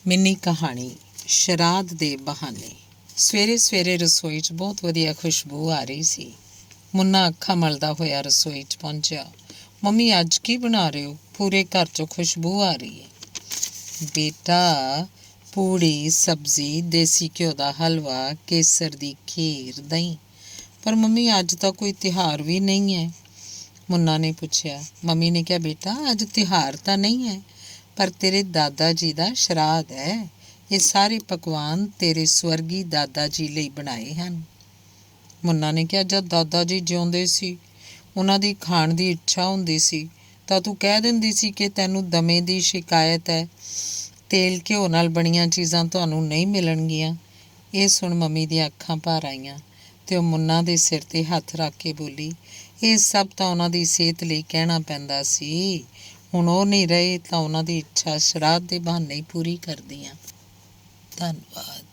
Mini ਕਹਾਣੀ ਸ਼ਰਾਧ ਦੇ ਬਹਾਨੇ। ਸਵੇਰੇ ਸਵੇਰੇ ਰਸੋਈ 'ਚ ਬਹੁਤ ਵਧੀਆ ਖੁਸ਼ਬੂ ਆ ਰਹੀ ਸੀ। ਮੁੰਨਾ ਅੱਖਾਂ ਮਲਦਾ ਹੋਇਆ ਰਸੋਈ 'ਚ ਪਹੁੰਚਿਆ। ਮੰਮੀ, ਅੱਜ ਕੀ ਬਣਾ ਰਹੇ ਹੋ? ਪੂਰੇ ਘਰ 'ਚੋਂ ਖੁਸ਼ਬੂ ਆ ਰਹੀ ਹੈ। ਬੇਟਾ, ਪੂੜੀ, ਸਬਜ਼ੀ, ਦੇਸੀ ਘਿਓ ਦਾ ਹਲਵਾ, ਕੇਸਰ ਦੀ ਖੀਰ, ਦਹੀਂ। ਪਰ ਮੰਮੀ, ਅੱਜ ਤਾਂ ਕੋਈ ਤਿਉਹਾਰ ਵੀ ਨਹੀਂ ਹੈ। ਮੁੰਨਾ ਨੇ ਪੁੱਛਿਆ। ਮੰਮੀ ਨੇ ਕਿਹਾ, ਬੇਟਾ ਅੱਜ ਤਿਉਹਾਰ ਤਾਂ ਨਹੀਂ ਹੈ, ਪਰ ਤੇਰੇ ਦਾਦਾ ਜੀ ਦਾ ਸ਼ਰਾਧ ਹੈ। ਇਹ ਸਾਰੇ ਪਕਵਾਨ ਤੇਰੇ ਸਵਰਗੀ ਦਾਦਾ ਜੀ ਲਈ ਬਣਾਏ ਹਨ। ਮੁੰਨਾ ਨੇ ਕਿਹਾ, ਜਦ ਦਾਦਾ ਜੀ ਜਿਉਂਦੇ ਸੀ, ਉਹਨਾਂ ਦੀ ਖਾਣ ਦੀ ਇੱਛਾ ਹੁੰਦੀ ਸੀ ਤਾਂ ਤੂੰ ਕਹਿ ਦਿੰਦੀ ਸੀ ਕਿ ਤੈਨੂੰ ਦਮੇ ਦੀ ਸ਼ਿਕਾਇਤ ਹੈ, ਤੇਲ ਘਿਓ ਨਾਲ ਬਣੀਆਂ ਚੀਜ਼ਾਂ ਤੁਹਾਨੂੰ ਨਹੀਂ ਮਿਲਣਗੀਆਂ। ਇਹ ਸੁਣ ਮੰਮੀ ਦੀਆਂ ਅੱਖਾਂ ਭਰ ਆਈਆਂ ਅਤੇ ਉਹ ਮੁੰਨਾ ਦੇ ਸਿਰ 'ਤੇ ਹੱਥ ਰੱਖ ਕੇ ਬੋਲੀ, ਇਹ ਸਭ ਤਾਂ ਉਹਨਾਂ ਦੀ ਸਿਹਤ ਲਈ ਕਹਿਣਾ ਪੈਂਦਾ ਸੀ। ਹੁਣ ਉਹ ਨਹੀਂ ਰਹੇ ਤਾਂ ਉਹਨਾਂ ਦੀ ਇੱਛਾ ਸ਼ਰਾਧ ਦੇ ਬਹਾਨੇ ਹੀ ਪੂਰੀ ਕਰਦੀ ਹਾਂ। ਧੰਨਵਾਦ।